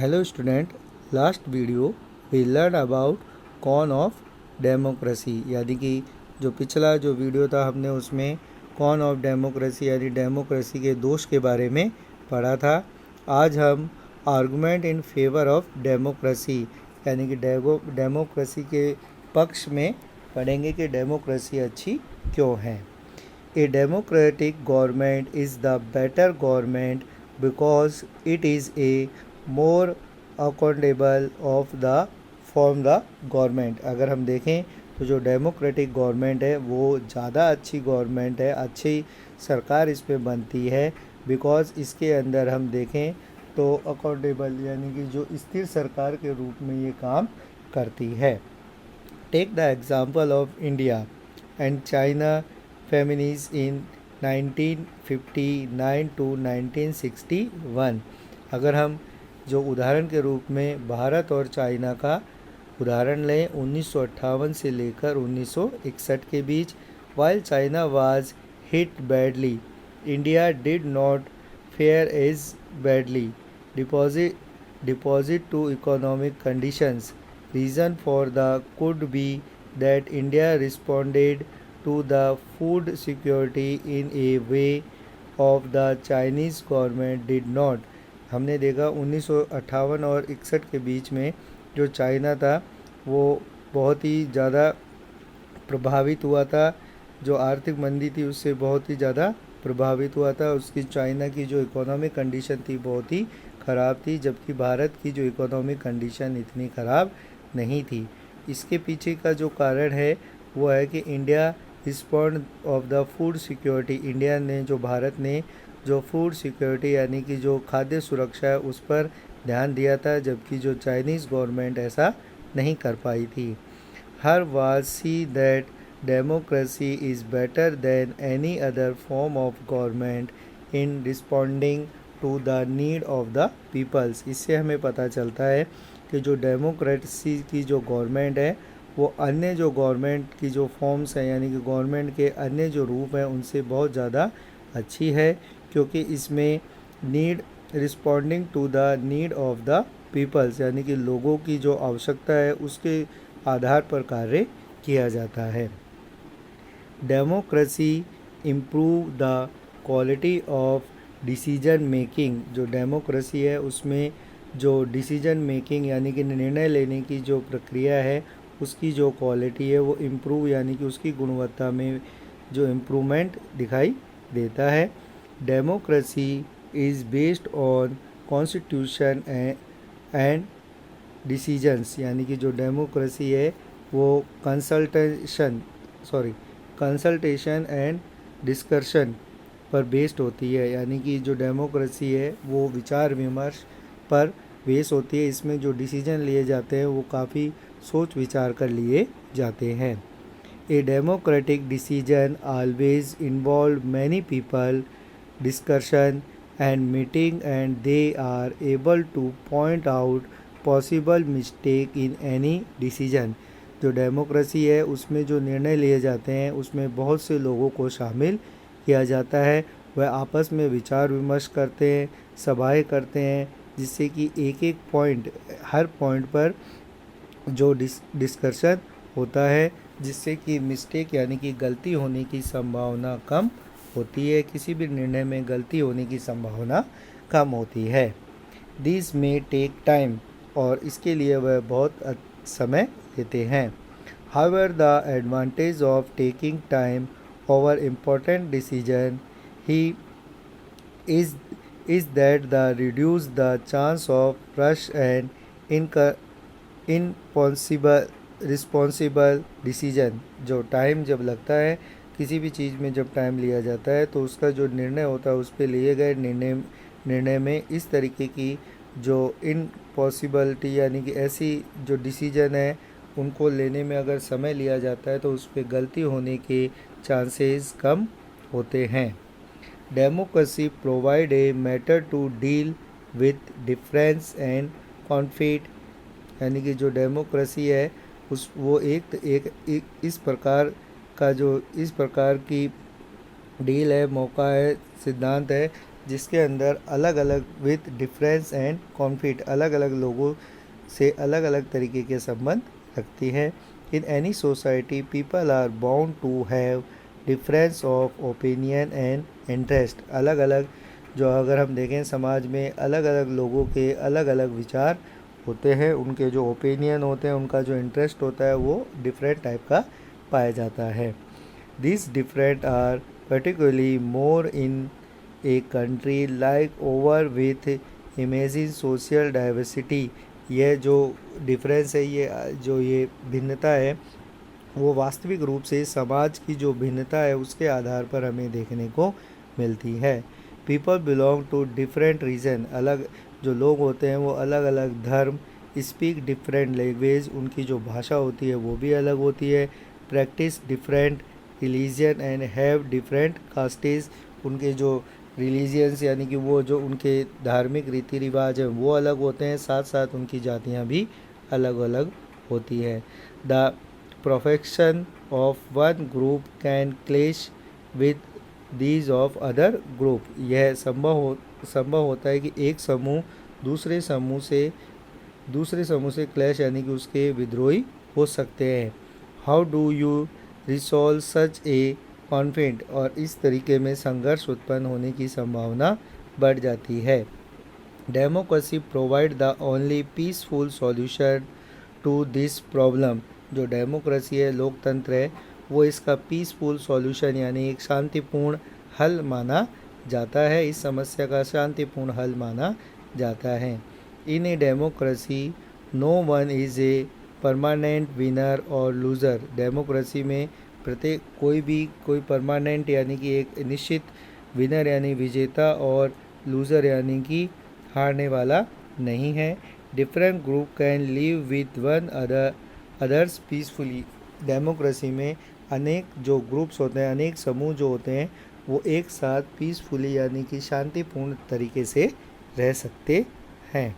Hello student, last video we learned about con of democracy, यानी कि जो पिछला जो वीडियो था हमने उसमें कॉन ऑफ डेमोक्रेसी यानी डेमोक्रेसी के दोष के बारे में पढ़ा था। आज हम argument in favour of democracy यानी कि डेमोक्रेसी के पक्ष में पढ़ेंगे कि डेमोक्रेसी अच्छी क्यों है। A democratic government is the better government because it is a more accountable of the form the government. अगर हम देखें तो जो डेमोक्रेटिक गवर्नमेंट है वो ज़्यादा अच्छी गवर्नमेंट है, अच्छी सरकार इस पे बनती है बिकॉज़ इसके अंदर हम देखें तो अकाउंटेबल यानी कि जो स्थिर सरकार के रूप में ये काम करती है। Take the example of India and China famines in 1959 to 1961। अगर हम जो उदाहरण के रूप में भारत और चाइना का उदाहरण लें 1958 से लेकर 1961 के बीच, while China was hit badly India did not fare as badly deposit to economic conditions. Reason for the could be that India responded to the food security in a way of the Chinese government did not। हमने देखा 1958 और 61 के बीच में जो China था वो बहुत ही ज़्यादा प्रभावित हुआ था, जो आर्थिक मंदी थी उससे बहुत ही ज़्यादा प्रभावित हुआ था। उसकी चाइना की जो इकोनॉमिक कंडीशन थी बहुत ही ख़राब थी, जबकि भारत की जो इकोनॉमिक कंडीशन इतनी ख़राब नहीं थी। इसके पीछे का जो कारण है वो है कि India respond of the food security, India ने जो भारत ने जो फूड सिक्योरिटी यानी कि जो खाद्य सुरक्षा है उस पर ध्यान दिया था, जबकि जो चाइनीज़ गवर्नमेंट ऐसा नहीं कर पाई थी। Her was see that democracy is better than any other form of government in responding to the need of the peoples. इससे हमें पता चलता है कि जो डेमोक्रेसी की जो गवर्नमेंट है वो अन्य जो गवर्नमेंट की जो फॉर्म्स हैं यानी कि गवर्नमेंट के अन्य जो रूप हैं उनसे बहुत ज़्यादा अच्छी है, क्योंकि इसमें need responding to the need of the peoples यानी कि लोगों की जो आवश्यकता है उसके आधार पर कार्य किया जाता है। Democracy improve the quality of decision making. जो डेमोक्रेसी है उसमें जो डिसीजन मेकिंग यानी कि निर्णय लेने की जो प्रक्रिया है उसकी जो क्वालिटी है वो इम्प्रूव यानी कि उसकी गुणवत्ता में जो इम्प्रूवमेंट दिखाई देता है। Democracy is based on constitution and decisions, यानी कि जो डेमोक्रेसी है वो कंसल्टेशन एंड डिस्कशन पर बेस्ड होती है, यानी कि जो डेमोक्रेसी है वो विचार विमर्श पर बेस होती है। इसमें जो डिसीजन लिए जाते हैं वो काफ़ी सोच विचार कर लिए जाते हैं। A democratic decision always involve many people discussion and meeting and they are able to point out possible mistake in any decision. जो डेमोक्रेसी है उसमें जो निर्णय लिए जाते हैं उसमें बहुत से लोगों को शामिल किया जाता है, वह आपस में विचार विमर्श करते हैं, सभाएं करते हैं, जिससे कि एक एक पॉइंट हर पॉइंट पर जो डिस्कशन होता है जिससे कि मिस्टेक यानी कि गलती होने की संभावना कम होती है, किसी भी निर्णय में गलती होने की संभावना कम होती है। दिस में टेक टाइम, और इसके लिए वह बहुत समय लेते हैं। However the advantage of taking time over important decision he is that the reduce the chance of rush and responsible decision. जो टाइम जब लगता है किसी भी चीज़ में, जब टाइम लिया जाता है तो उसका जो निर्णय होता है उस पर लिए गए निर्णय में इस तरीके की जो इनपॉसिबिलिटी यानी कि ऐसी जो डिसीजन है उनको लेने में अगर समय लिया जाता है तो उस पर गलती होने के चांसेस कम होते हैं। Democracy provide a matter to deal with difference and conflict, यानी कि जो डेमोक्रेसी है वो एक इस प्रकार की डील है, मौका है, सिद्धांत है जिसके अंदर अलग अलग विथ डिफरेंस एंड कॉन्फ्लिक्ट अलग अलग लोगों से अलग अलग तरीके के संबंध रखती है। In any society people are bound to have difference of opinion and interest. अलग अलग जो अगर हम देखें समाज में अलग अलग लोगों के अलग अलग विचार होते हैं, उनके जो ओपिनियन होते हैं, उनका जो इंटरेस्ट होता है वो डिफरेंट टाइप का पाया जाता है। This different are particularly more in a country like over with imagine social diversity. यह जो डिफरेंस है, ये भिन्नता है, वो वास्तविक रूप से समाज की जो भिन्नता है उसके आधार पर हमें देखने को मिलती है। People belong to different region. अलग जो लोग होते हैं वो अलग अलग धर्म, स्पीक डिफरेंट लैंग्वेज, उनकी जो भाषा होती है वो भी अलग होती है। Practice different religion and have different castes. उनके जो रिलीजियंस यानी कि वो जो उनके धार्मिक रीति रिवाज हैं वो अलग होते हैं, साथ साथ उनकी जातियाँ भी अलग अलग होती है। The profession of one group can clash with these of other group. यह संभव होता है कि एक समूह दूसरे समूह से क्लैश यानी कि उसके विद्रोही हो सकते हैं। How do you resolve such A conflict. और इस तरीके में संघर्ष उत्पन्न होने की संभावना बढ़ जाती है। Democracy provide the only peaceful solution to this problem. जो डेमोक्रेसी है, लोकतंत्र है, वो इसका पीसफुल सॉल्यूशन यानी एक शांतिपूर्ण हल माना जाता है। इस समस्या का शांतिपूर्ण हल माना जाता है। In a democracy no one is a permanent winner और लूज़र। डेमोक्रेसी में प्रत्येक कोई परमानेंट यानी कि एक निश्चित विनर यानी विजेता और लूज़र यानी कि हारने वाला नहीं है। Different group can live with one others peacefully. Democracy में अनेक जो ग्रुप्स होते हैं, अनेक समूह जो होते हैं, वो एक साथ पीसफुली यानी कि शांतिपूर्ण तरीके से रह सकते हैं।